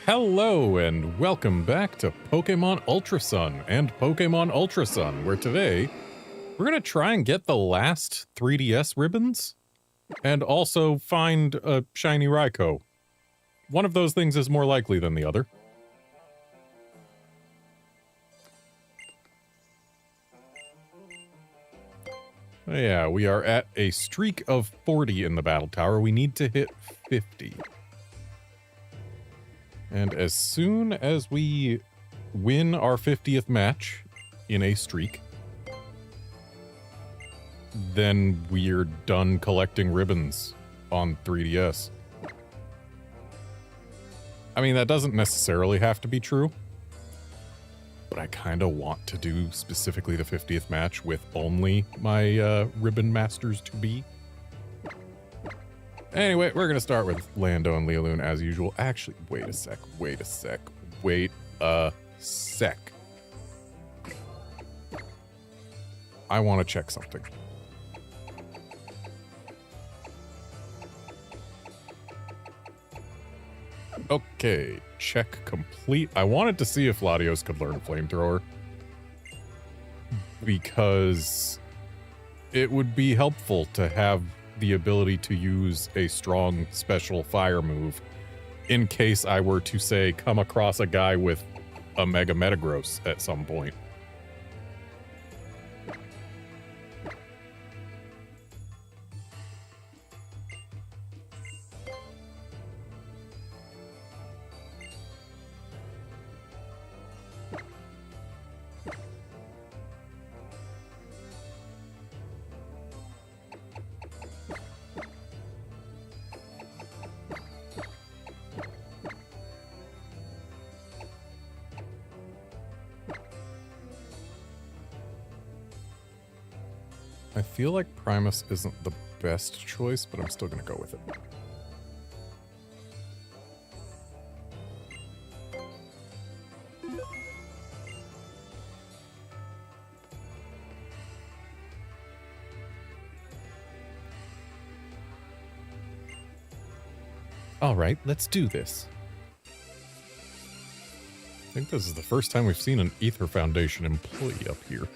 Hello and welcome back to Pokémon Ultra Sun and Pokémon Ultra Sun, where today we're going to try and get the last 3DS ribbons and also find a shiny Raikou. One of those things is more likely than the other. Yeah, we are at a streak of 40 in the battle tower. We need to hit 50. And as soon as we win our 50th match in a streak, then we're done collecting ribbons on 3DS. I mean, that doesn't necessarily have to be true, but I kind of want to do specifically the 50th match with only my ribbon masters to be. Anyway, we're going to start with Lando and Leoloon as usual. Actually, wait a sec. I want to check something. Okay, check complete. I wanted to see if Latios could learn Flamethrower, because it would be helpful to have the ability to use a strong special fire move in case I were to, say, come across a guy with a Mega Metagross at some point. I feel like Primus isn't the best choice, but I'm still going to go with it. All right, let's do this. I think this is the first time we've seen an Aether Foundation employee up here.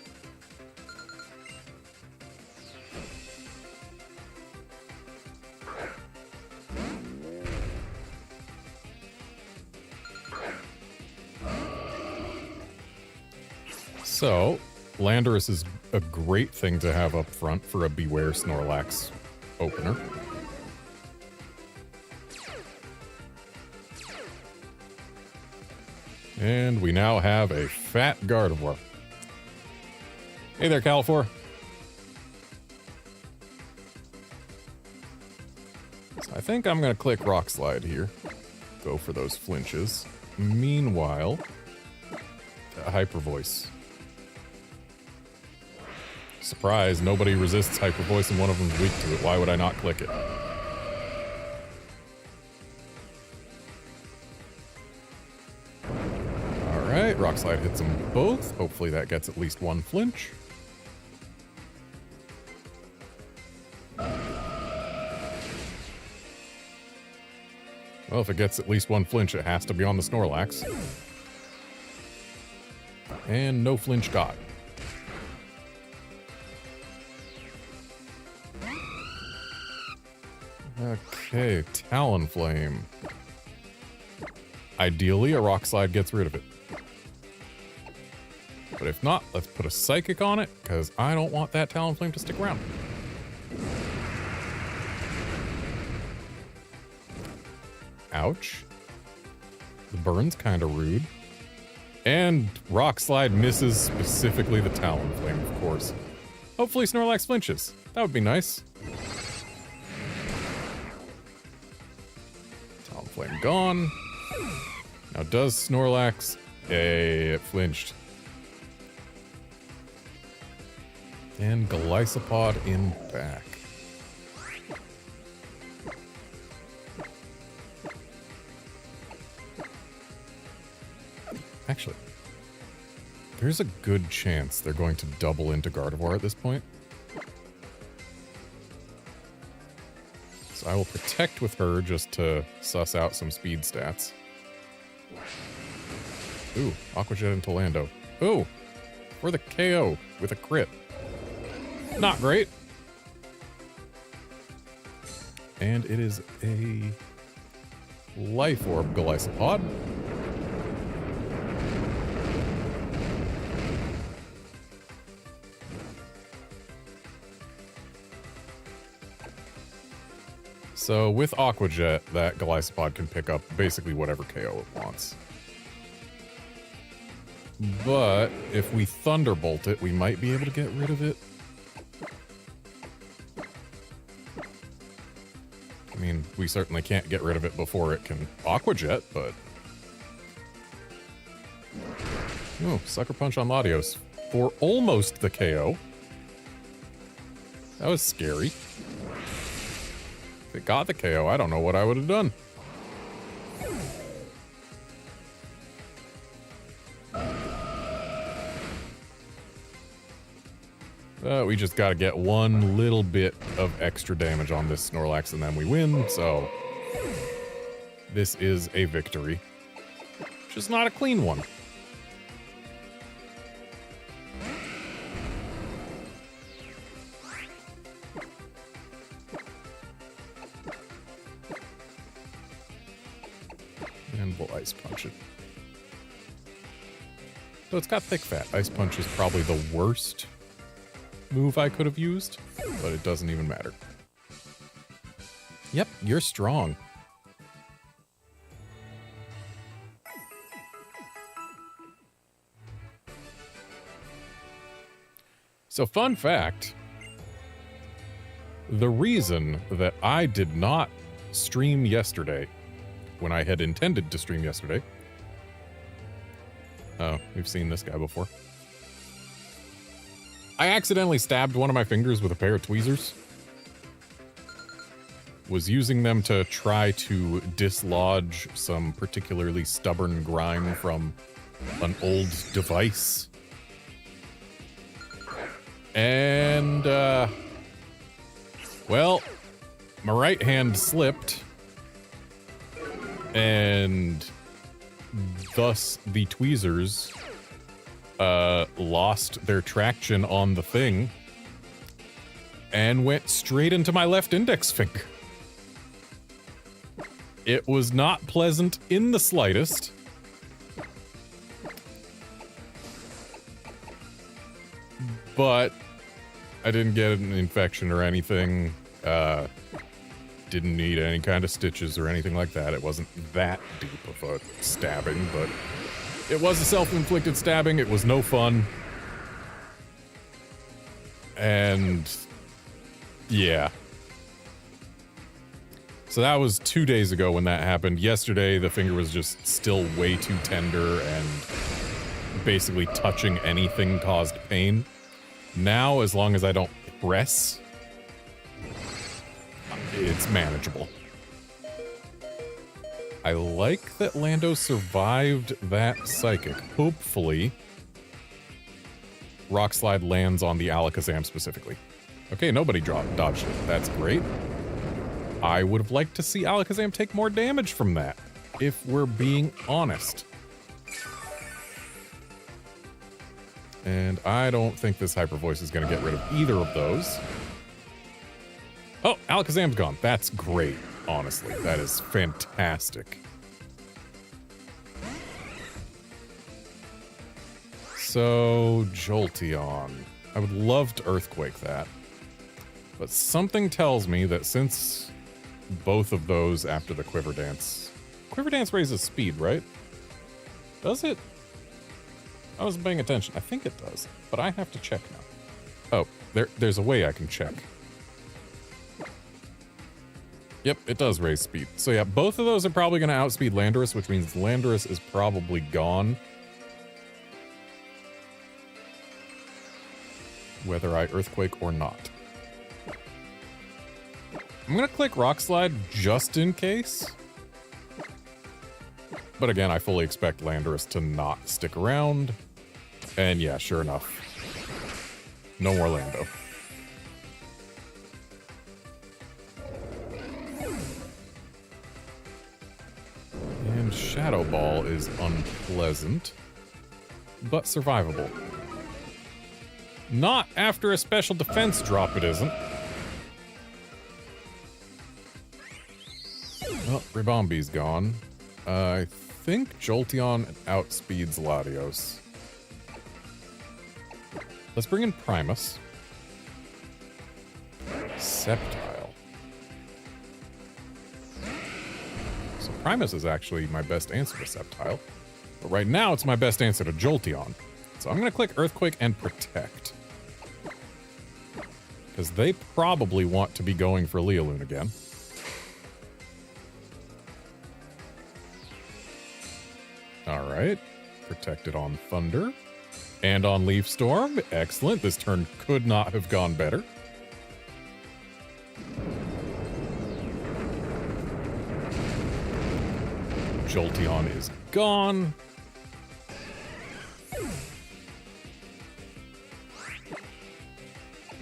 So, Landorus is a great thing to have up front for a Beware Snorlax opener. And we now have a fat Gardevoir. Hey there, Califor. So I think I'm going to click Rock Slide here. Go for those flinches. Meanwhile, Hyper Voice. Surprise, nobody resists Hyper Voice and one of them's weak to it. Why would I not click it? Alright, Rock Slide hits them both. Hopefully that gets at least one flinch. Well, if it gets at least one flinch, it has to be on the Snorlax. And no flinch got. Okay, Talonflame. Ideally, a Rock Slide gets rid of it. But if not, let's put a Psychic on it, because I don't want that Talonflame to stick around. Ouch. The burn's kind of rude. And Rock Slide misses specifically the Talonflame, of course. Hopefully Snorlax flinches. That would be nice. Talonflame gone. Now does Snorlax... Hey, it flinched. And Golisopod in back. Actually, there's a good chance they're going to double into Gardevoir at this point. So I will protect with her just to suss out some speed stats. Ooh, Aqua Jet into Lando. Ooh, for the KO with a crit. Not great. And it is a Life Orb Golisopod. So with Aqua Jet, that Golisopod can pick up basically whatever KO it wants. But if we Thunderbolt it, we might be able to get rid of it. I mean, we certainly can't get rid of it before it can Aqua Jet, but... Oh, Sucker Punch on Latios for almost the KO. That was scary. If it got the KO, I don't know what I would have done. We just gotta get one little bit of extra damage on this Snorlax and then we win, so... This is a victory. Just not a clean one. And we'll Ice Punch it. So it's got Thick Fat. Ice Punch is probably the worst move I could have used, but it doesn't even matter. Yep, you're strong. So fun fact, the reason that I did not stream yesterday, when I had intended to stream yesterday, oh, we've seen this guy before. I accidentally stabbed one of my fingers with a pair of tweezers. Was using them to try to dislodge some particularly stubborn grime from an old device. And, well, my right hand slipped. And thus the tweezers lost their traction on the thing and went straight into my left index finger. It was not pleasant in the slightest. But I didn't get an infection or anything. Didn't need any kind of stitches or anything like that. It wasn't that deep of a stabbing, but it was a self-inflicted stabbing. It was no fun. And yeah. So that was 2 days ago when that happened. Yesterday, the finger was just still way too tender and basically touching anything caused pain. Now, as long as I don't press, it's manageable. I like that Lando survived that Psychic. Hopefully, Rock Slide lands on the Alakazam specifically. Okay, nobody dodged it. That's great. I would have liked to see Alakazam take more damage from that, if we're being honest. And I don't think this Hyper Voice is going to get rid of either of those. Oh, Alakazam's gone. That's great, honestly. That is fantastic. So, Jolteon. I would love to Earthquake that. But something tells me that since both of those after the Quiver Dance... Quiver Dance raises speed, right? Does it? I wasn't paying attention. I think it does, but I have to check now. Oh, there's a way I can check. Yep, it does raise speed. So yeah, both of those are probably going to outspeed Landorus, which means Landorus is probably gone. Whether I Earthquake or not. I'm going to click Rock Slide just in case. But again, I fully expect Landorus to not stick around. And yeah, sure enough. No more Lando. And Shadow Ball is unpleasant, but survivable. Not after a special defense drop, it isn't. Well, Ribomb's gone. I think Jolteon outspeeds Latios. Let's bring in Primus. Sceptile. So Primus is actually my best answer to Sceptile. But right now, it's my best answer to Jolteon. So I'm going to click Earthquake and Protect. Because they probably want to be going for Leoloon again. Alright. Protected on Thunder. And on Leaf Storm. Excellent. This turn could not have gone better. Jolteon is gone.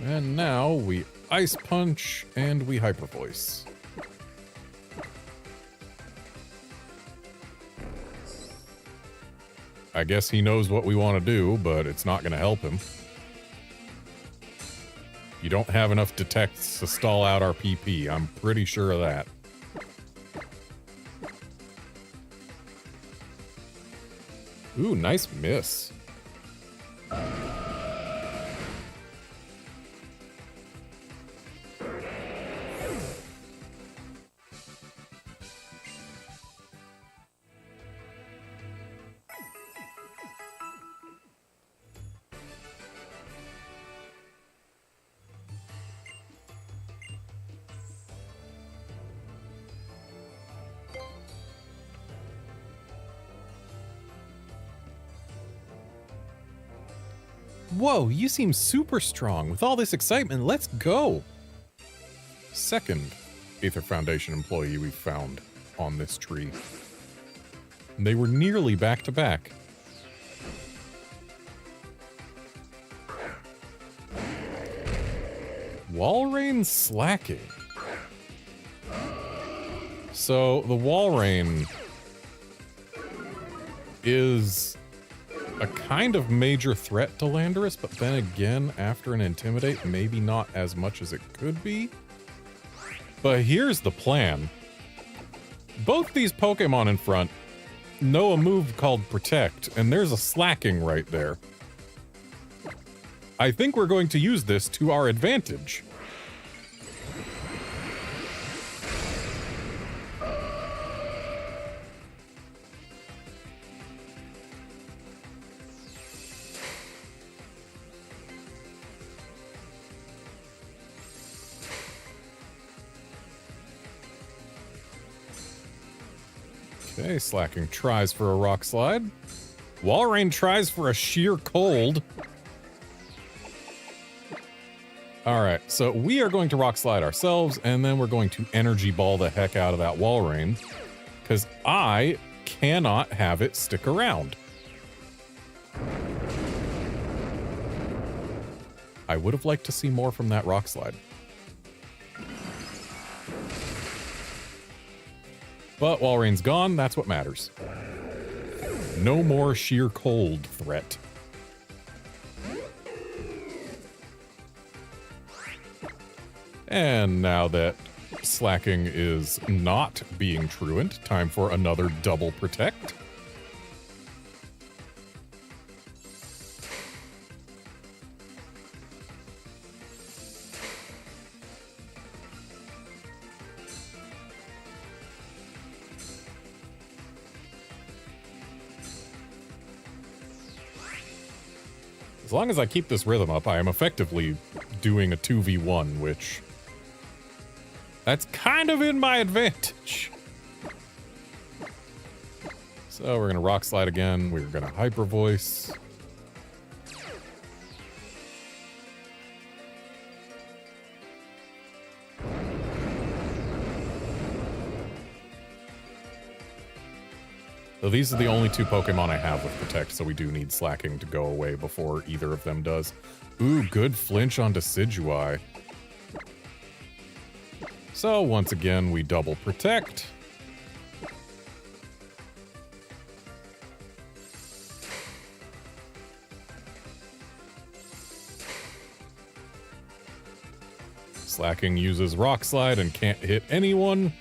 And now we Ice Punch and we Hyper Voice. I guess he knows what we want to do, but it's not going to help him. You don't have enough detects to stall out our PP. I'm pretty sure of that. Ooh, nice miss. Whoa, you seem super strong. With all this excitement, let's go. Second Aether Foundation employee we found on this tree. They were nearly back to back. Walrein slacking. So the Walrein is a kind of major threat to Landorus, but then again, after an Intimidate, maybe not as much as it could be. But here's the plan. Both these Pokemon in front know a move called Protect, and there's a slacking right there. I think we're going to use this to our advantage. Okay, Slacking tries for a Rock Slide. Walrein tries for a Sheer Cold. Alright, so we are going to Rock Slide ourselves, and then we're going to Energy Ball the heck out of that Walrein, because I cannot have it stick around. I would have liked to see more from that Rock Slide. But Walrein's gone, that's what matters. No more Sheer Cold threat. And now that Slacking is not being truant, time for another double Protect. As long as I keep this rhythm up, I am effectively doing a 2v1, which... that's kind of in my advantage. So we're gonna Rock Slide again, we're gonna Hyper Voice. So these are the only two Pokemon I have with Protect, so we do need Slacking to go away before either of them does. Ooh, good flinch on Decidueye. So once again, we double Protect. Slacking uses Rock Slide and can't hit anyone.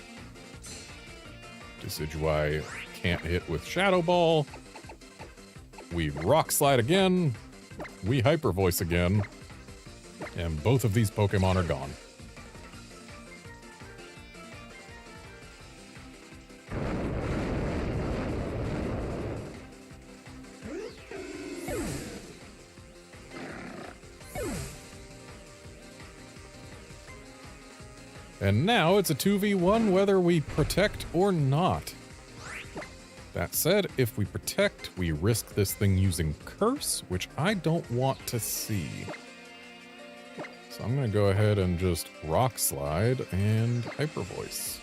Decidueye can't hit with Shadow Ball. We Rock Slide again. We Hyper Voice again. And both of these Pokemon are gone. And now it's a 2v1 whether we protect or not. That said, if we protect, we risk this thing using Curse, which I don't want to see. So I'm going to go ahead and just Rock Slide and Hyper Voice.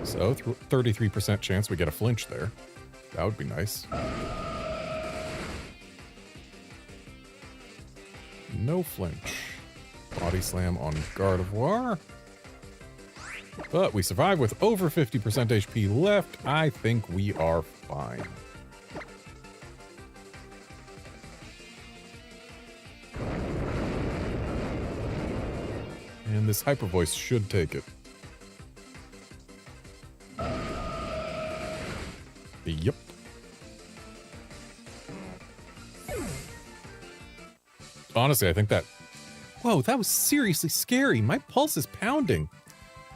So 33% chance we get a flinch there. That would be nice. No flinch. Body Slam on Gardevoir. But we survive with over 50% HP left. I think we are fine. And this Hyper Voice should take it. Yep. Honestly, I think that... Whoa, that was seriously scary. My pulse is pounding.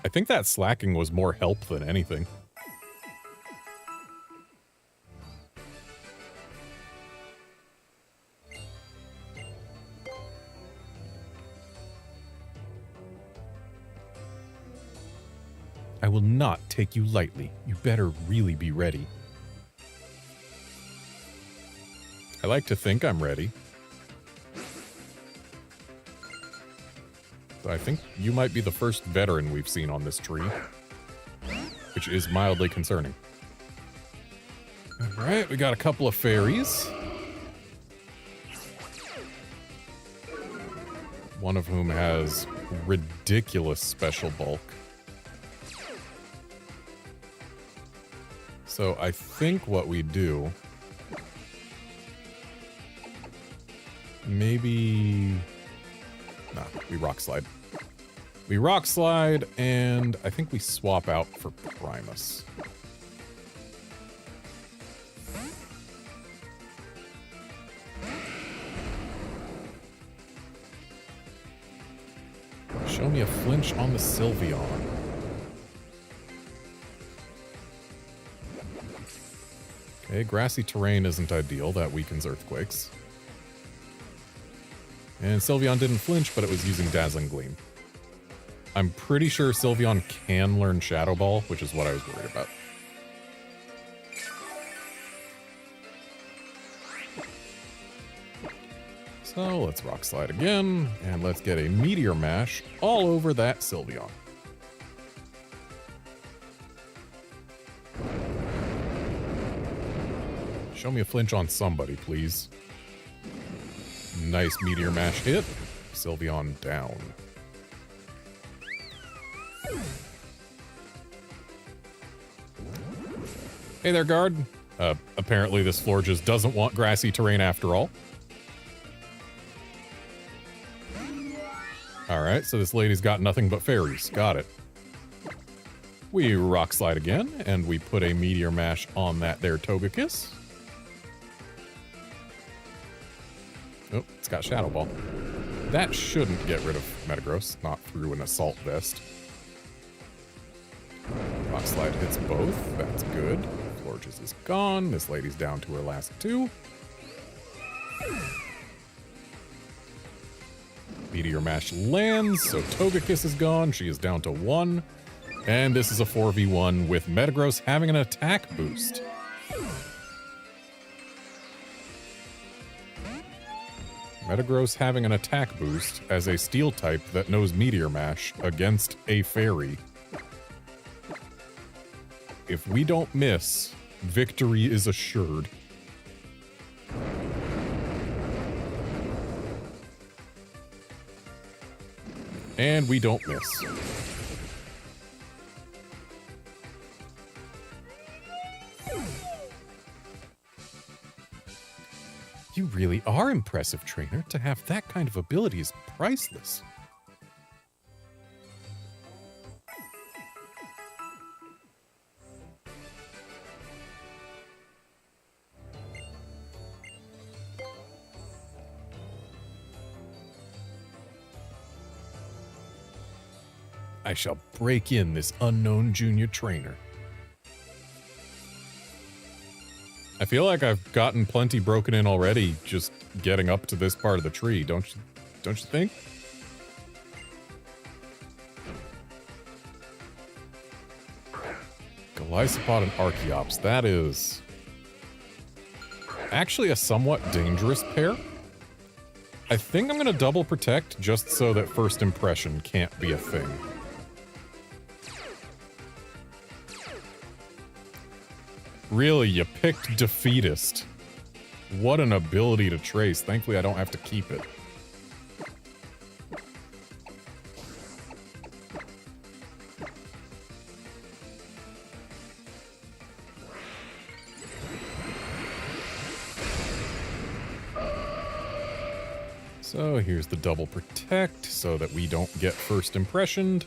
I think that slacking was more help than anything. I will not take you lightly. You better really be ready. I like to think I'm ready. So I think you might be the first veteran we've seen on this tree, which is mildly concerning. All right, we got a couple of fairies. One of whom has ridiculous special bulk. So I think what we do... Maybe... Nah, we Rock Slide. We Rock Slide, and I think we swap out for Primus. Show me a flinch on the Sylveon. Okay, grassy terrain isn't ideal. That weakens earthquakes. And Sylveon didn't flinch, but it was using Dazzling Gleam. I'm pretty sure Sylveon can learn Shadow Ball, which is what I was worried about. So let's Rock Slide again, and let's get a Meteor Mash all over that Sylveon. Show me a flinch on somebody, please. Nice Meteor Mash hit. Sylveon down. Hey there, guard. Apparently this floor just doesn't want grassy terrain after all. Alright, so this lady's got nothing but fairies. Got it. We Rock Slide again, and we put a Meteor Mash on that there Togekiss. Oh, it's got Shadow Ball. That shouldn't get rid of Metagross, not through an Assault Vest. Rock Slide hits both. That's good. Florges is gone. This lady's down to her last two. Meteor Mash lands, so Togekiss is gone. She is down to 1. And this is a 4v1 with Metagross having an attack boost. Metagross having an attack boost as a steel type that knows Meteor Mash against a fairy. If we don't miss, victory is assured. And we don't miss. You really are impressive, trainer. To have that kind of ability is priceless. I shall break in this unknown junior trainer. I feel like I've gotten plenty broken in already just getting up to this part of the tree, don't you think? Golisopod and Archeops, that is actually a somewhat dangerous pair. I think I'm gonna double protect just so that first impression can't be a thing. Really, you picked Defeatist. What an ability to trace. Thankfully, I don't have to keep it. So here's the double protect so that we don't get first impressioned.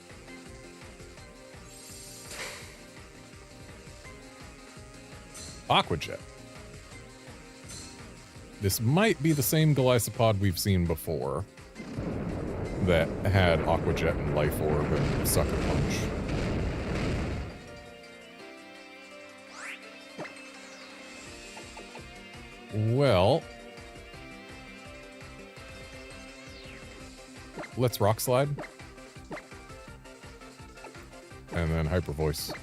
Aqua Jet. This might be the same Golisopod we've seen before that had Aqua Jet and Life Orb and Sucker Punch. Well, let's Rock Slide. And then Hyper Voice.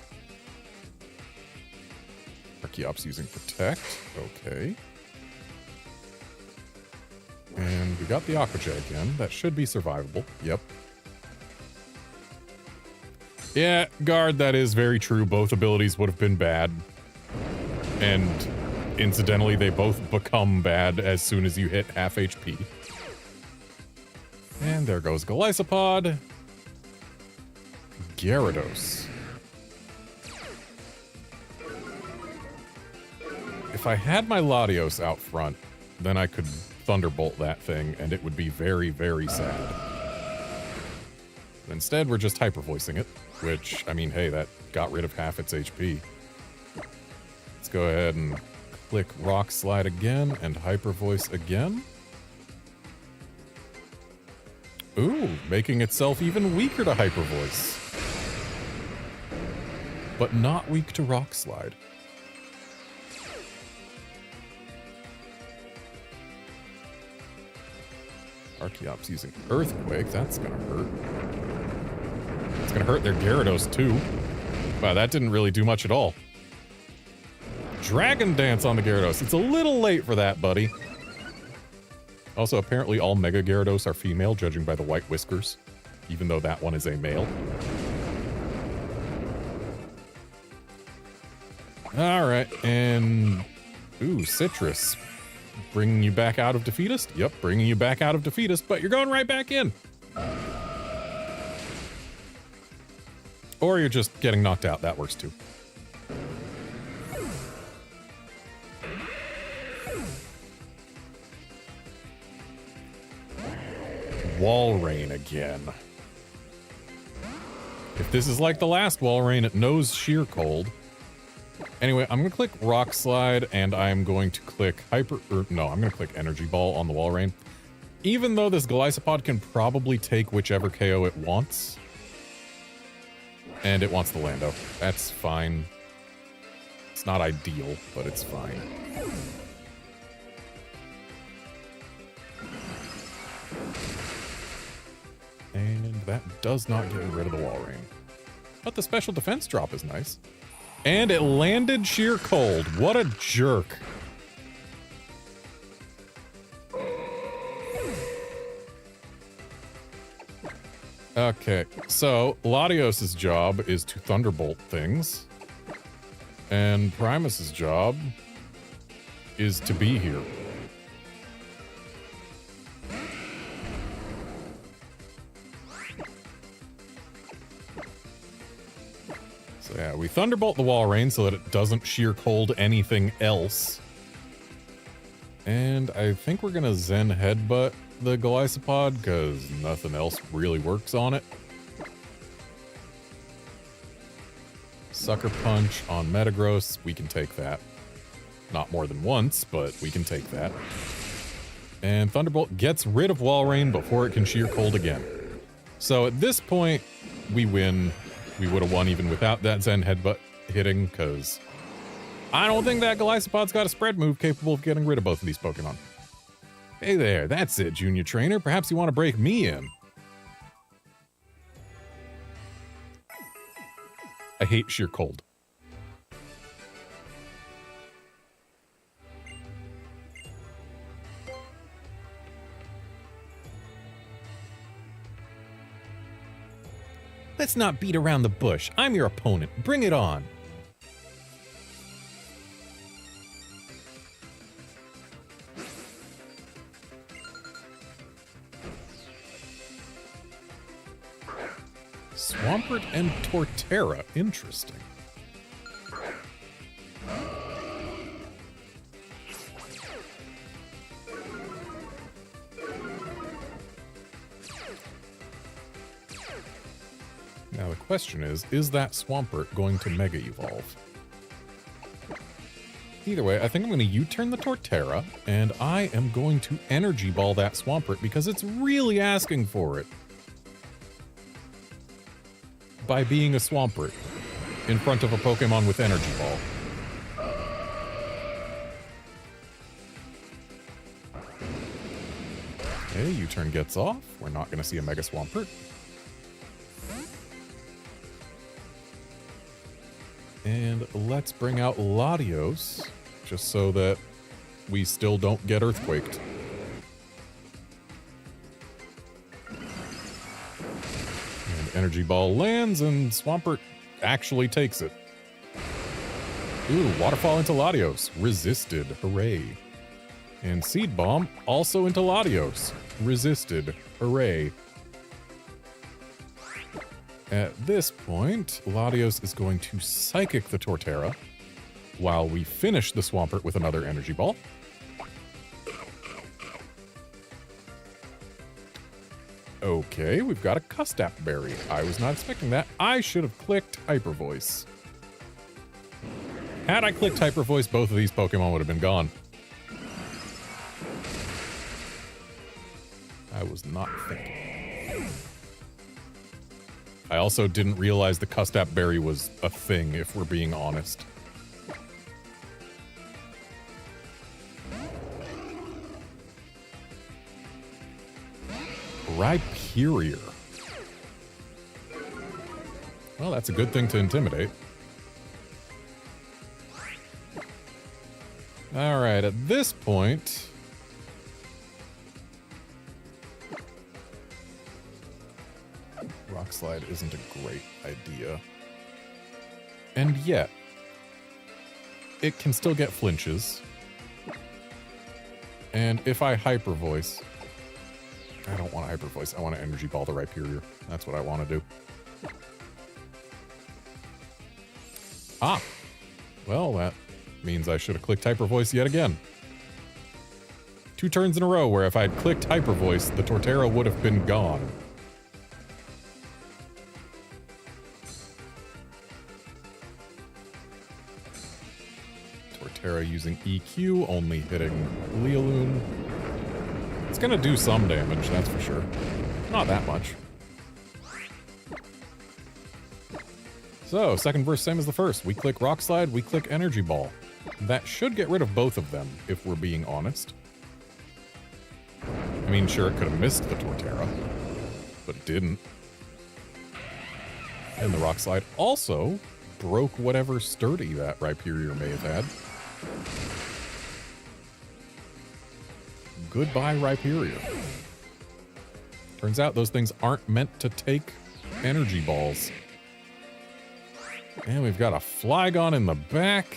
Archeops using Protect. Okay. And we got the Aqua Jet again. That should be survivable. Yep. Yeah, Guard, that is very true. Both abilities would have been bad. And incidentally, they both become bad as soon as you hit half HP. And there goes Golisopod. Gyarados. If I had my Latios out front, then I could Thunderbolt that thing, and it would be very, very sad. But instead, we're just Hyper Voicing it, which, I mean, hey, that got rid of half its HP. Let's go ahead and click Rock Slide again, and Hyper Voice again. Ooh, making itself even weaker to Hyper Voice. But not weak to Rock Slide. Archeops using Earthquake, that's gonna hurt. It's gonna hurt their Gyarados too. Wow, that didn't really do much at all. Dragon Dance on the Gyarados. It's a little late for that, buddy. Also, apparently all Mega Gyarados are female, judging by the white whiskers. Even though that one is a male. Alright, and... Ooh, Citrus. Bringing you back out of Defeatist? Yep, bringing you back out of Defeatist, but you're going right back in. Or you're just getting knocked out. That works too. Wall Rain again. If this is like the last Wall Rain, it knows Sheer Cold. Anyway, I'm going to click Rock Slide, and I'm going to click I'm going to click Energy Ball on the Wall Rain. Even though this Golisopod can probably take whichever KO it wants. And it wants the Lando. That's fine. It's not ideal, but it's fine. And that does not get rid of the Wall Rain. But the special defense drop is nice. And it landed Sheer Cold. What a jerk. Okay, so Latios' job is to Thunderbolt things. And Primus' job is to be here. So yeah, we Thunderbolt the Wall Rain so that it doesn't Sheer Cold anything else. And I think we're gonna Zen Headbutt the Golisopod, because nothing else really works on it. Sucker Punch on Metagross, we can take that. Not more than once, but we can take that. And Thunderbolt gets rid of Walrein before it can Sheer Cold again. So at this point, we win. We would have won even without that Zen Headbutt hitting, because I don't think that Golisopod's got a spread move capable of getting rid of both of these Pokemon. Hey there, that's it, Junior Trainer. Perhaps you want to break me in. I hate Sheer Cold. Let's not beat around the bush. I'm your opponent. Bring it on. Swampert and Torterra. Interesting. Now the question is that Swampert going to Mega Evolve? Either way, I think I'm going to U-turn the Torterra, and I am going to Energy Ball that Swampert because it's really asking for it. By being a Swampert in front of a Pokemon with Energy Ball. Okay, U-turn gets off. We're not going to see a Mega Swampert. And let's bring out Latios, just so that we still don't get Earthquaked. And Energy Ball lands, and Swampert actually takes it. Ooh, Waterfall into Latios. Resisted. Hooray. And Seed Bomb also into Latios. Resisted. Hooray. At this point, Latios is going to Psychic the Torterra while we finish the Swampert with another Energy Ball. Okay, we've got a Custap Berry. I was not expecting that. I should have clicked Hyper Voice. Had I clicked Hyper Voice, both of these Pokemon would have been gone. I was not thinking. I also didn't realize the Custap Berry was a thing, if we're being honest. Rhyperior. Well, that's a good thing to intimidate. Alright, at this point... Rock Slide isn't a great idea. And yet, it can still get flinches. And if I Hyper Voice... I don't want to Hyper Voice. I want to Energy Ball the Rhyperior. That's what I want to do. Ah! Well, that means I should have clicked Hyper Voice yet again. 2 turns in a row where if I'd clicked Hyper Voice, the Torterra would have been gone. Torterra using EQ, only hitting Leoloon. It's gonna do some damage, that's for sure. Not that much. So, second verse same as the first. We click Rock Slide, we click Energy Ball. That should get rid of both of them, if we're being honest. I mean, sure, it could have missed the Torterra, but it didn't. And the Rock Slide also broke whatever sturdy that Rhyperior may have had. Goodbye, Rhyperior. Turns out those things aren't meant to take Energy Balls. And we've got a Flygon in the back.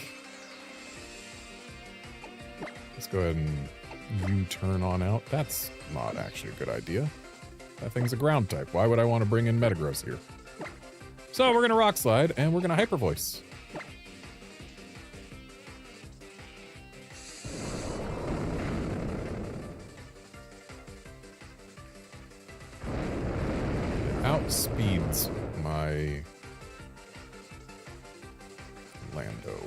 Let's go ahead and U-turn on out. That's not actually a good idea. That thing's a ground type. Why would I want to bring in Metagross here? So we're going to Rock Slide, and we're going to Hyper Voice. speeds my Lando?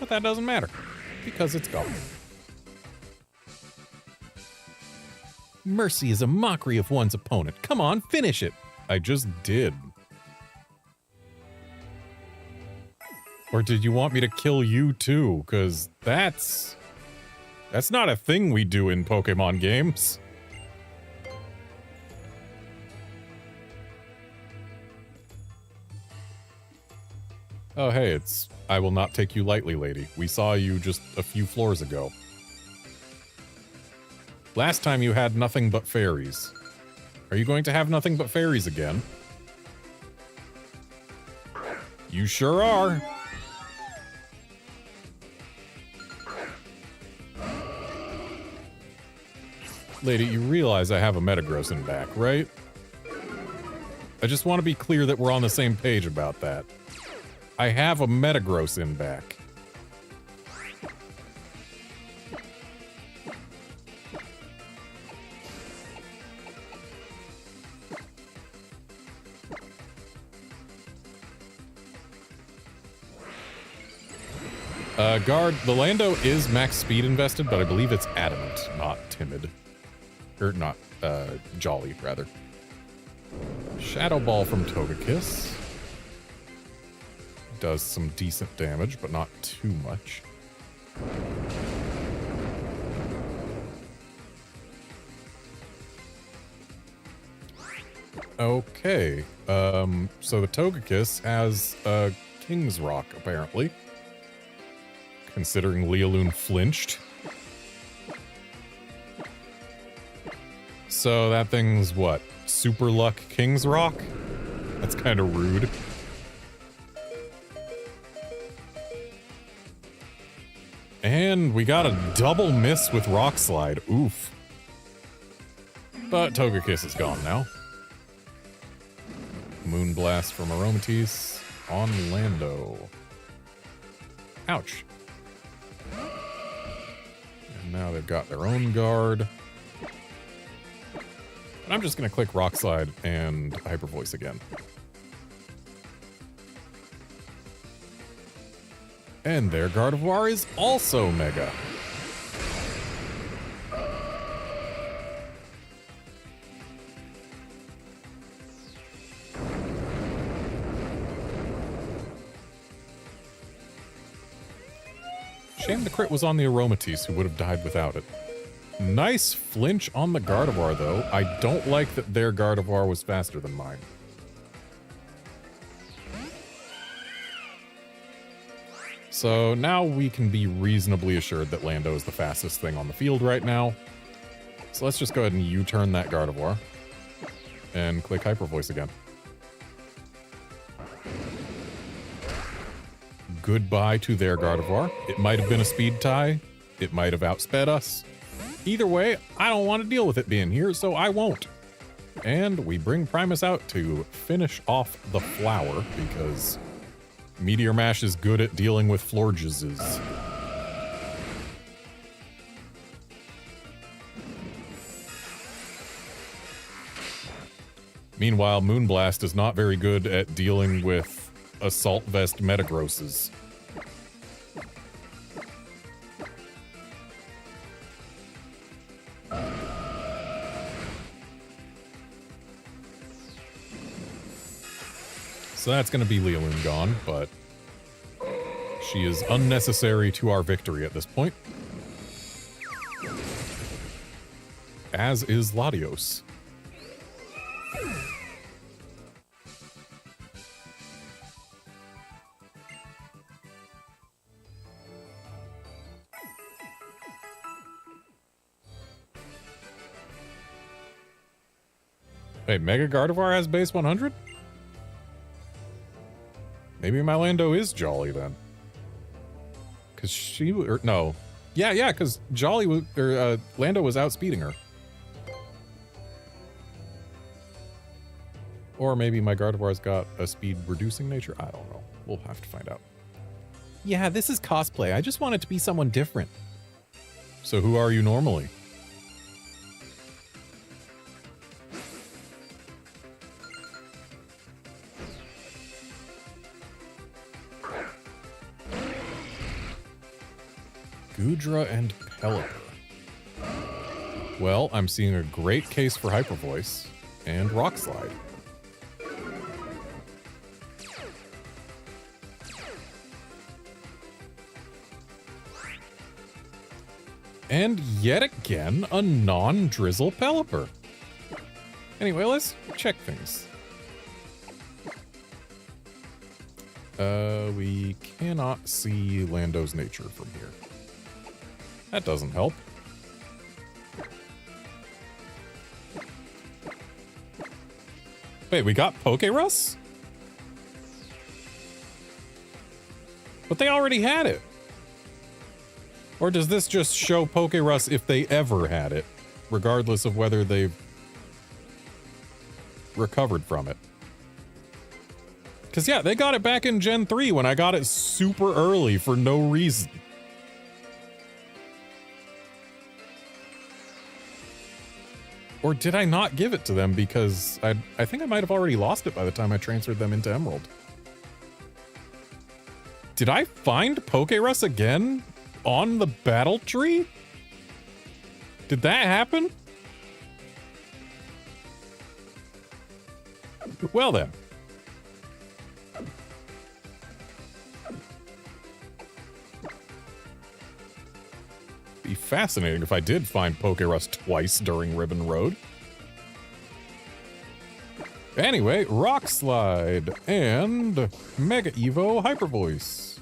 But that doesn't matter, because it's gone. Mercy is a mockery of one's opponent. Come on, finish it. I just did. Or did you want me to kill you too? Because that's not a thing we do in Pokemon games. Oh, hey, it's I will not take you lightly, lady. We saw you just a few floors ago. Last time you had nothing but fairies. Are you going to have nothing but fairies again? You sure are. Lady, you realize I have a Metagross in back, right? I just want to be clear that we're on the same page about that. I have a Metagross in back. Guard, the Lando is max speed invested, but I believe it's adamant, not timid. Or not, jolly, rather. Shadow Ball from Togekiss. Does some decent damage, but not too much. Okay, so the Togekiss has, King's Rock, apparently. Considering Lealoon flinched. So that thing's what? Super Luck King's Rock? That's kind of rude. And we got a double miss with Rock Slide. Oof. But Togekiss is gone now. Moonblast from Aromatisse on Lando. Ouch. And now they've got their own guard. And I'm just going to click Rock Slide and Hyper Voice again. And their Gardevoir is also Mega. Shame the crit was on the Aromatisse, who would have died without it. Nice flinch on the Gardevoir, though. I don't like that their Gardevoir was faster than mine. So now we can be reasonably assured that Lando is the fastest thing on the field right now. So let's just go ahead and U-turn that Gardevoir and click Hyper Voice again. Goodbye to their Gardevoir. It might have been a speed tie. It might have outsped us. Either way, I don't want to deal with it being here, so I won't. And we bring Primus out to finish off the flower because Meteor Mash is good at dealing with Florges. Meanwhile, Moonblast is not very good at dealing with Assault Vest Metagrosses. So that's going to be Lealoon gone, but she is unnecessary to our victory at this point. As is Latios. Hey, Mega Gardevoir has base 100? Maybe my Lando is Jolly then. Cause she, or no. Yeah, cause Jolly was, or Lando was outspeeding her. Or maybe my Gardevoir's got a speed reducing nature. I don't know. We'll have to find out. Yeah, this is cosplay. I just want it to be someone different. So who are you normally? Goodra and Pelipper. Well, I'm seeing a great case for Hyper Voice and Rock Slide. And yet again, a non-Drizzle Pelipper. Anyway, let's check things. We cannot see Lando's nature from here. That doesn't help. Wait, we got Pokerus? But they already had it. Or does this just show Pokerus if they ever had it, regardless of whether they've recovered from it? Because, yeah, they got it back in Gen 3 when I got it super early for no reason. Or did I not give it to them because I think I might have already lost it by the time I transferred them into Emerald. Did I find Pokerus again on the battle tree? Did that happen? Well then. Be fascinating if I did find Pokerus twice during Ribbon Road. Anyway, Rock Slide and Mega Evo Hyper Voice.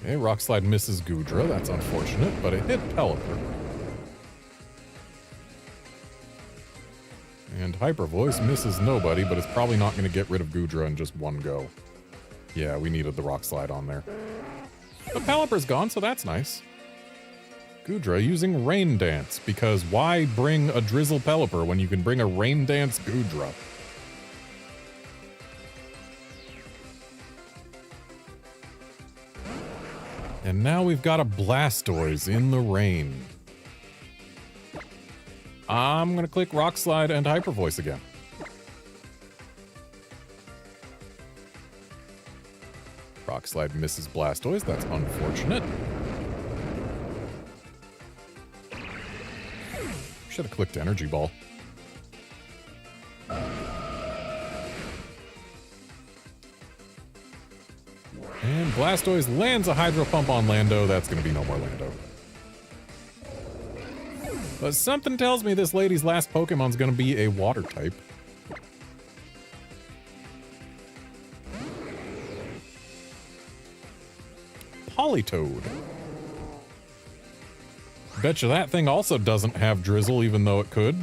Okay, Rock Slide misses Goodra. That's unfortunate, but it hit Pelipper. And Hyper Voice misses nobody, but it's probably not going to get rid of Goodra in just one go. Yeah, we needed the Rock Slide on there. But Pelipper's gone, so that's nice. Goodra using Rain Dance, because why bring a Drizzle Pelipper when you can bring a Rain Dance Goodra? And now we've got a Blastoise in the rain. I'm gonna click Rock Slide and Hyper Voice again. Rock Slide misses Blastoise, that's unfortunate. Should have clicked Energy Ball. And Blastoise lands a Hydro Pump on Lando. That's going to be no more Lando. But something tells me this lady's last Pokemon's going to be a Water type. Politoed. Betcha that thing also doesn't have Drizzle, even though it could.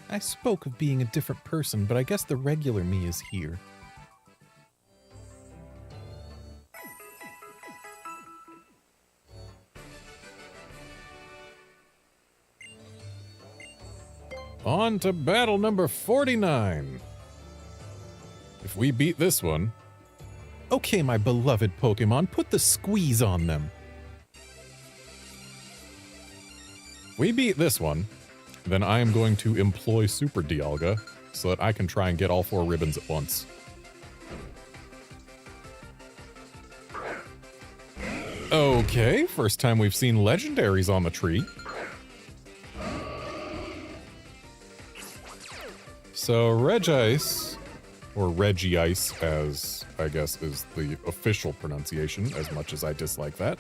I spoke of being a different person, but I guess the regular me is here. On to battle number 49. If we beat this one... Okay, my beloved Pokemon, put the squeeze on them. If we beat this one, then I am going to employ Super Dialga so that I can try and get all 4 ribbons at once. Okay, first time we've seen legendaries on the tree. So Regice, or Regice as I guess is the official pronunciation, as much as I dislike that.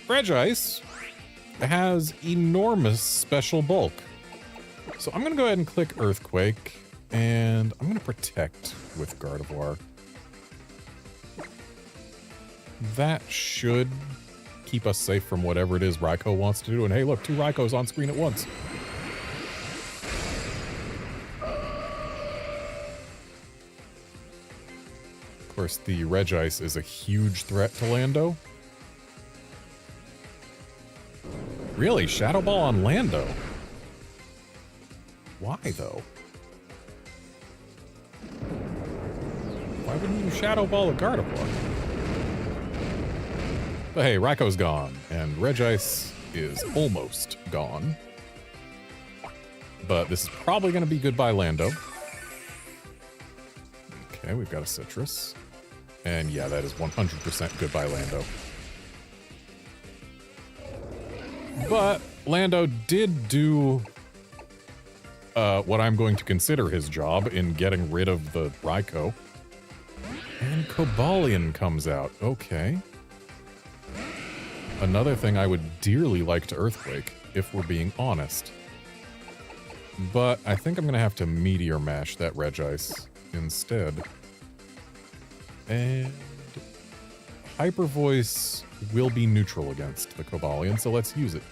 Regice has enormous special bulk. So I'm gonna go ahead and click Earthquake, and I'm gonna protect with Gardevoir. That should keep us safe from whatever it is Raikou wants to do. And hey, look, 2 Raikous on screen at once. course, the Regice is a huge threat to Lando. Really? Shadow Ball on Lando? Why, though? Why wouldn't you Shadow Ball a Gardevoir? But hey, Raiko's gone, and Regice is almost gone. But this is probably going to be goodbye Lando. Okay, we've got a Citrus. And yeah, that is 100% goodbye Lando. But Lando did do what I'm going to consider his job in getting rid of the Raikou. And Cobalion comes out. Okay. Another thing I would dearly like to Earthquake, if we're being honest. But I think I'm going to have to Meteor Mash that Regice instead. And Hyper Voice will be neutral against the Cobalion, so let's use it.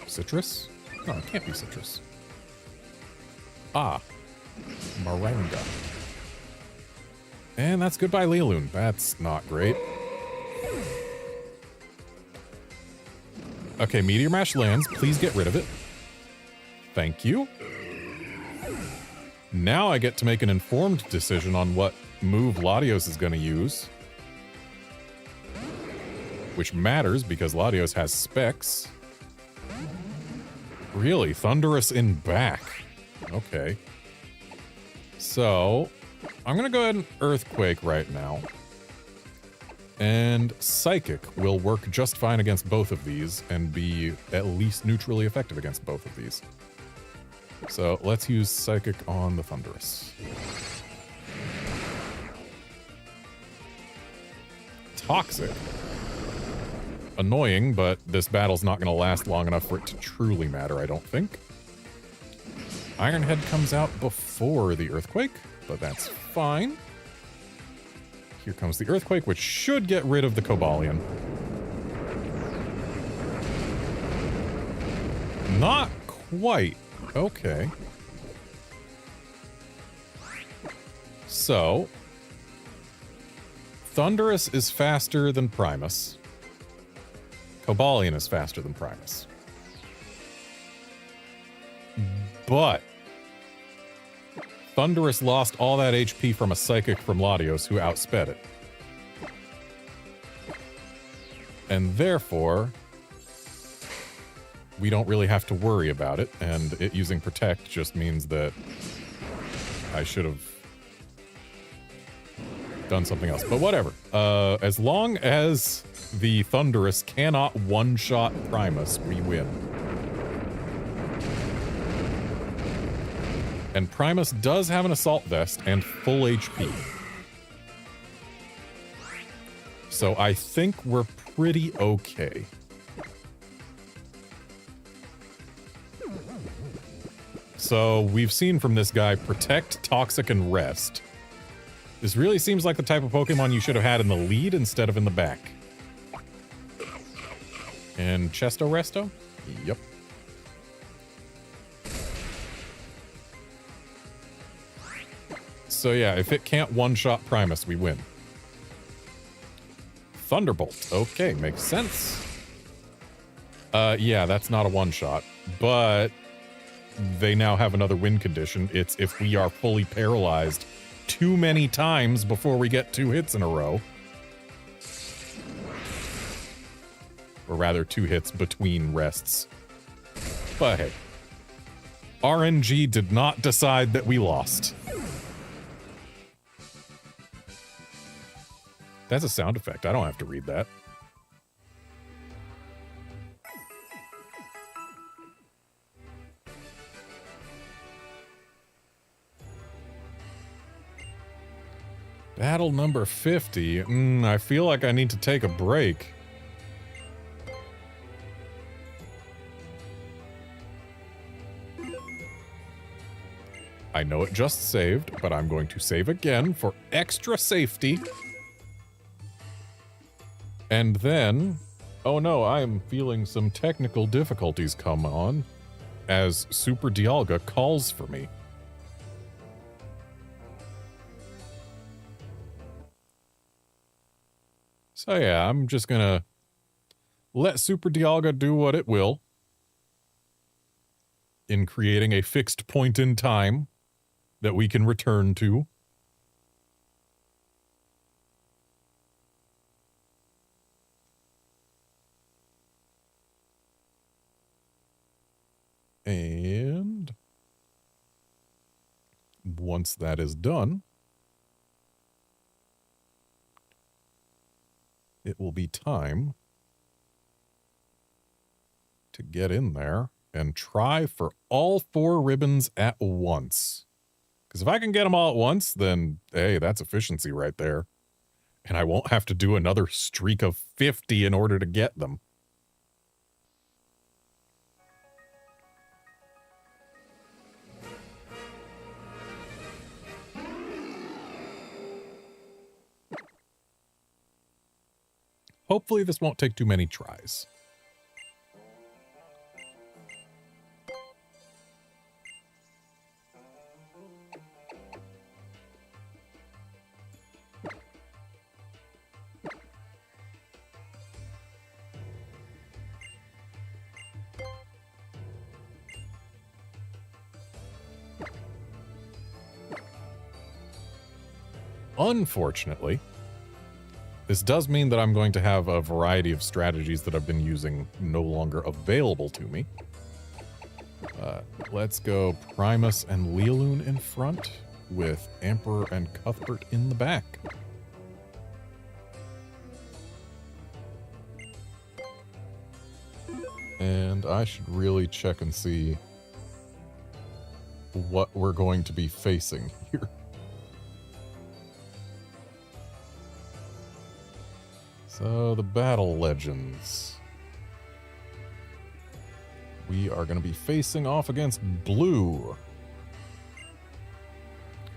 Citrus? No, it can't be Citrus. Ah. Maranga. And that's goodbye Lealoon. That's not great. Okay, Meteor Mash lands. Please get rid of it. Thank you. Now I get to make an informed decision on what move Latios is going to use. Which matters because Latios has specs. Really? Thunderous in back. Okay. So, I'm going to go ahead and Earthquake right now. And Psychic will work just fine against both of these and be at least neutrally effective against both of these. So, let's use Psychic on the Thunderous. Toxic. Annoying, but this battle's not going to last long enough for it to truly matter, I don't think. Ironhead comes out before the Earthquake, but that's fine. Here comes the Earthquake, which should get rid of the Cobalion. Not quite. Okay. So, Thunderous is faster than Primus. Cobalion is faster than Primus. But Thunderous lost all that HP from a Psychic from Latios who outsped it. And therefore, we don't really have to worry about it, and it using Protect just means that I should have done something else. But whatever. As long as the Thunderous cannot one-shot Primus, we win. And Primus does have an Assault Vest and full HP. So I think we're pretty okay. So we've seen from this guy Protect, Toxic, and Rest. This really seems like the type of Pokemon you should have had in the lead instead of in the back. And Chesto Resto? Yep. So yeah, if it can't one-shot Primus, we win. Thunderbolt. Okay, makes sense. Yeah, that's not a one-shot, but they now have another win condition. It's if we are fully paralyzed too many times before we get 2 hits in a row. Or rather, 2 hits between rests. But hey, RNG did not decide that we lost. That's a sound effect. I don't have to read that. Battle number 50. I feel like I need to take a break. I know it just saved, but I'm going to save again for extra safety. And then... Oh no, I am feeling some technical difficulties come on. as Super Dialga calls for me. So yeah, I'm just gonna let Super Dialga do what it will in creating a fixed point in time that we can return to. And once that is done, it will be time to get in there and try for all 4 ribbons at once. Because if I can get them all at once, then, hey, that's efficiency right there. And I won't have to do another streak of 50 in order to get them. Hopefully this won't take too many tries. Unfortunately, this does mean that I'm going to have a variety of strategies that I've been using no longer available to me. Let's go Primus and Lealoon in front, with Emperor and Cuthbert in the back. And I should really check and see what we're going to be facing here. So, the Battle Legends. We are going to be facing off against Blue,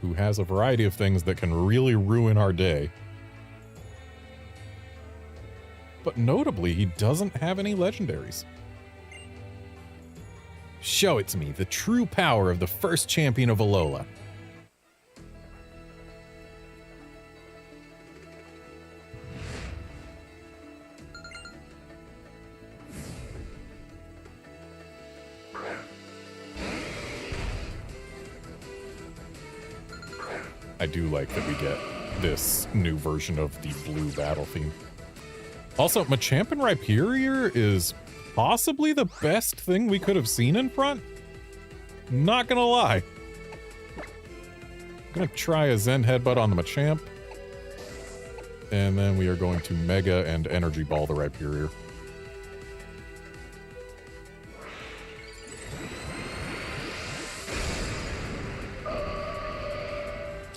who has a variety of things that can really ruin our day. But notably, he doesn't have any legendaries. Show it to me, the true power of the first champion of Alola. I do like that we get this new version of the blue battle theme. Also, Machamp and Rhyperior is possibly the best thing we could have seen in front. Not gonna lie. I'm gonna try a Zen Headbutt on the Machamp. And then we are going to Mega and Energy Ball the Rhyperior.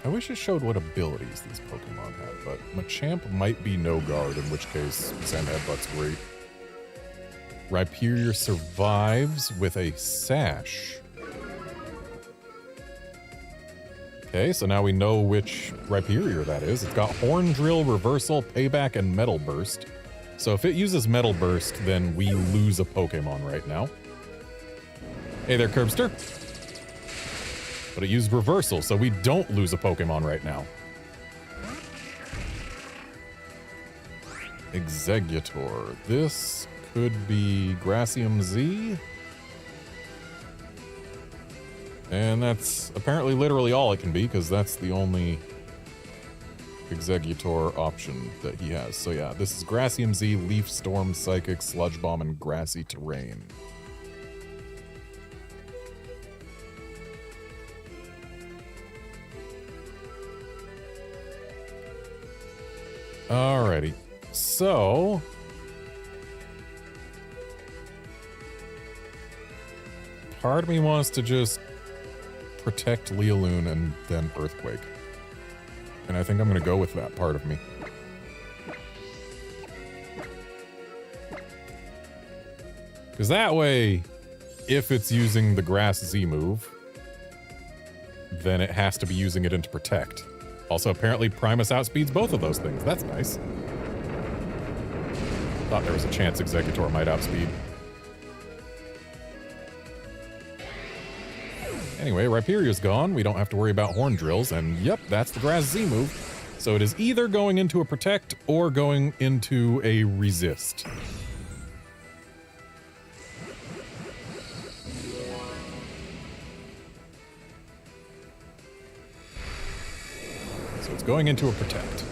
I wish it showed what abilities these Pokemon have, but Machamp might be no guard, in which case Zen Headbutt's great. Rhyperior survives with a Sash. Okay, so now we know which Rhyperior that is. It's got Horn Drill, Reversal, Payback, and Metal Burst. So if it uses Metal Burst, then we lose a Pokemon right now. Hey there, Curbster. But it used Reversal, so we don't lose a Pokemon right now. Exeggutor. This could be Gracium Z. And that's apparently literally all it can be, because that's the only Exeggutor option that he has. So yeah, this is Gracium Z, Leaf Storm, Psychic, Sludge Bomb, and Grassy Terrain. Alrighty, so part of me wants to just protect Lealoon and then Earthquake. And I think I'm going to go with that part of me. Because that way, if it's using the Grass Z move, then it has to be using it into Protect. Also, apparently Primus outspeeds both of those things. That's nice. Thought there was a chance Exeggutor might outspeed. Anyway, Rhyperior's gone. We don't have to worry about horn drills. And yep, that's the Grass Z move. So it is either going into a protect or going into a resist. So it's going into a protect.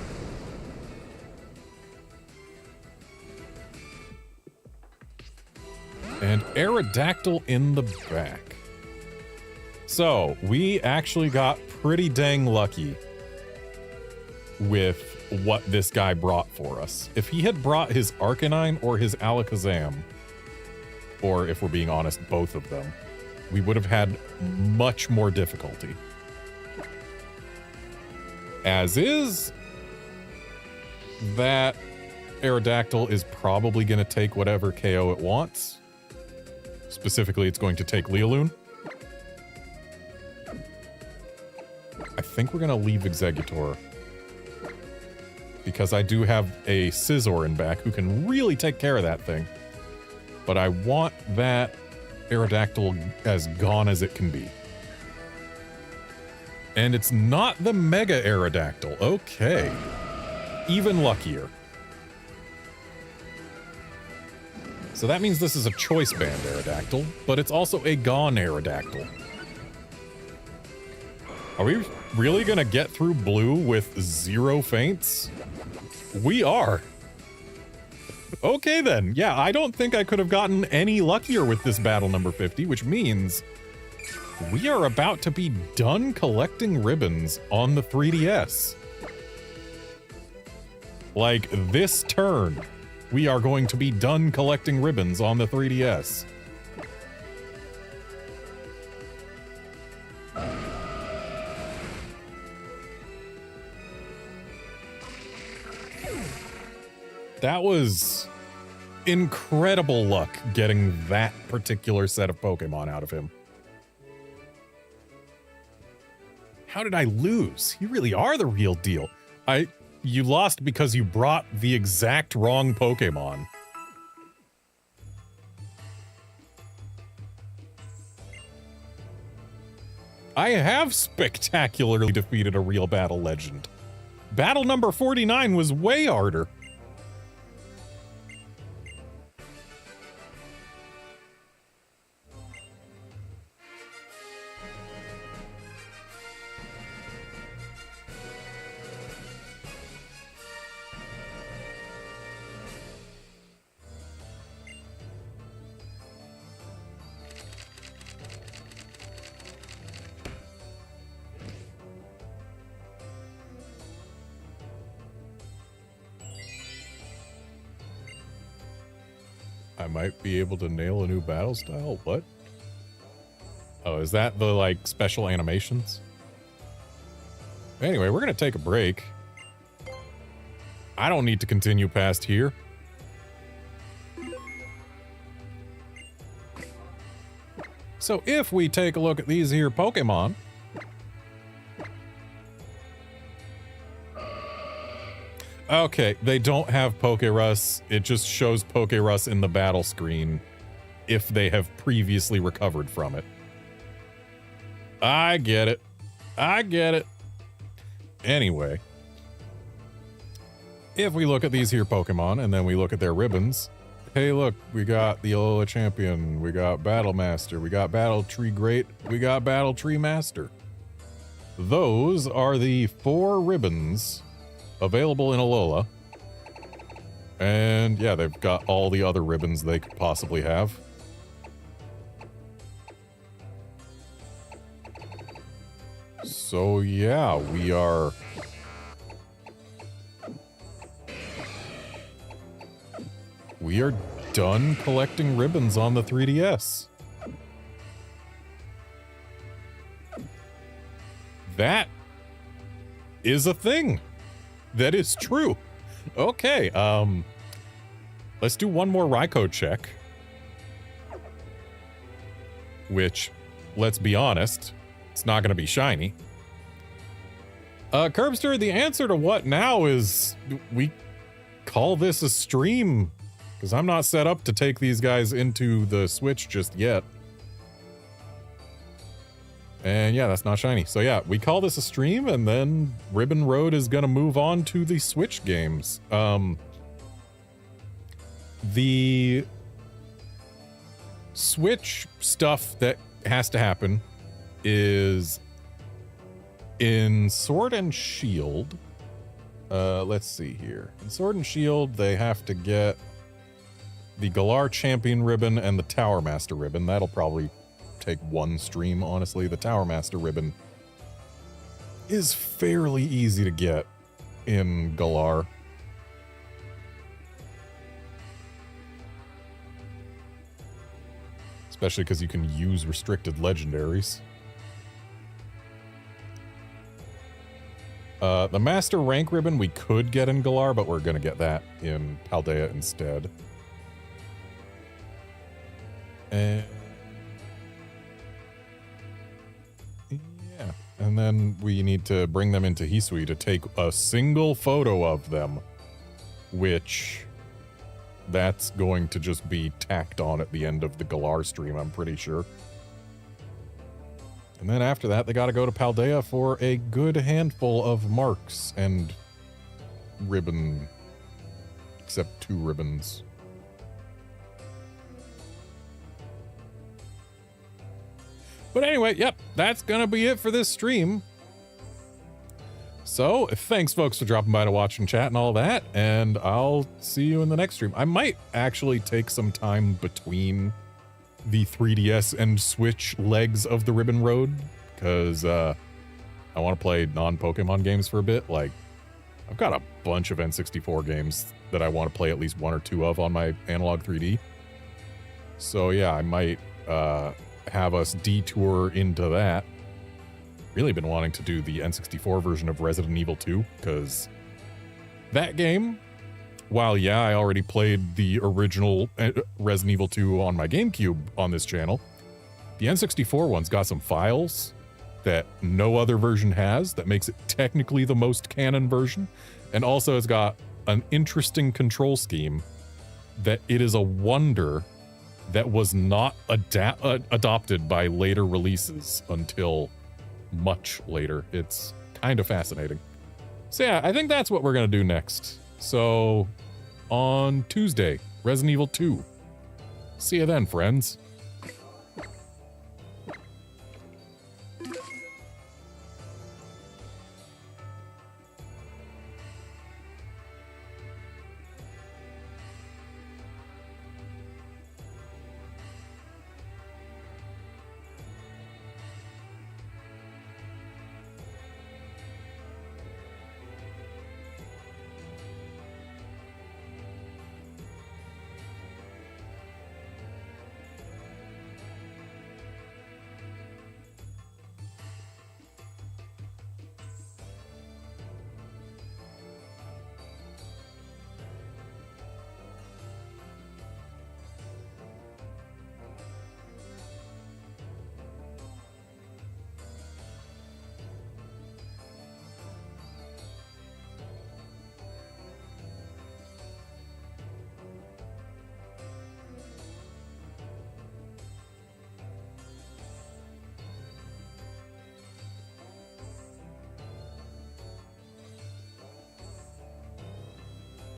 And Aerodactyl in the back. So, we actually got pretty dang lucky with what this guy brought for us. If he had brought his Arcanine or his Alakazam, or if we're being honest, both of them, we would have had much more difficulty. As is, that Aerodactyl is probably going to take whatever KO it wants. Specifically, it's going to take Leoloon. I think we're going to leave Exeggutor, because I do have a Scizor in back who can really take care of that thing. But I want that Aerodactyl as gone as it can be. And it's not the Mega Aerodactyl. Okay. Even luckier. So that means this is a Choice Band Aerodactyl, but it's also a gone Aerodactyl. Are we really gonna get through blue with 0 feints? We are. Okay then. Yeah, I don't think I could have gotten any luckier with this battle number 50, which means we are about to be done collecting ribbons on the 3DS. Like, this turn, we are going to be done collecting ribbons on the 3DS. That was incredible luck getting that particular set of Pokemon out of him. How did I lose? You really are the real deal. You lost because you brought the exact wrong Pokemon. I have spectacularly defeated a real battle legend. Battle number 49 was way harder. I might be able to nail a new battle style? What? Oh, is that the, like, special animations? Anyway, we're gonna take a break. I don't need to continue past here. So if we take a look at these here Pokemon... Okay, they don't have Pokerus. It just shows Pokerus in the battle screen if they have previously recovered from it. I get it. I get it. Anyway. If we look at these here Pokemon and then we look at their ribbons, hey look, we got the Alola Champion, we got Battle Master, we got Battle Tree Great, we got Battle Tree Master. Those are the 4 ribbons available in Alola. And yeah, they've got all the other ribbons they could possibly have. So yeah, we are... done collecting ribbons on the 3DS. That is a thing. That is true. Okay, let's do one more Raikou check. Which, let's be honest, it's not going to be shiny. Curbster, the answer to what now is we call this a stream, because I'm not set up to take these guys into the Switch just yet. And yeah, that's not shiny. So yeah, we call this a stream, and then Ribbon Road is gonna move on to the Switch games. The Switch stuff that has to happen is in Sword and Shield. Let's see here. In Sword and Shield, they have to get the Galar Champion ribbon and the Tower Master ribbon. That'll probably take one stream, honestly. The Tower Master ribbon is fairly easy to get in Galar. Especially because you can use restricted legendaries. The Master Rank ribbon we could get in Galar, but we're going to get that in Paldea instead. And yeah, and then we need to bring them into Hisui to take a single photo of them, which that's going to just be tacked on at the end of the Galar stream, I'm pretty sure. And then after that, they got to go to Paldea for a good handful of marks and ribbon, except 2 ribbons. But anyway, yep, that's gonna be it for this stream. So, thanks folks for dropping by to watch and chat and all that, and I'll see you in the next stream. I might actually take some time between the 3DS and Switch legs of the Ribbon Road, because I want to play non-Pokemon games for a bit. Like, I've got a bunch of N64 games that I want to play at least 1 or 2 of on my Analog 3D. So yeah, I might have us detour into that. Really been wanting to do the N64 version of Resident Evil 2, because that game, while yeah, I already played the original Resident Evil 2 on my GameCube on this channel, the N64 one's got some files that no other version has that makes it technically the most canon version, and also it's got an interesting control scheme that it is a wonder that was not adopted by later releases until much later. It's kind of fascinating. So yeah, I think that's what we're going to do next. So on Tuesday, Resident Evil 2. See you then, friends.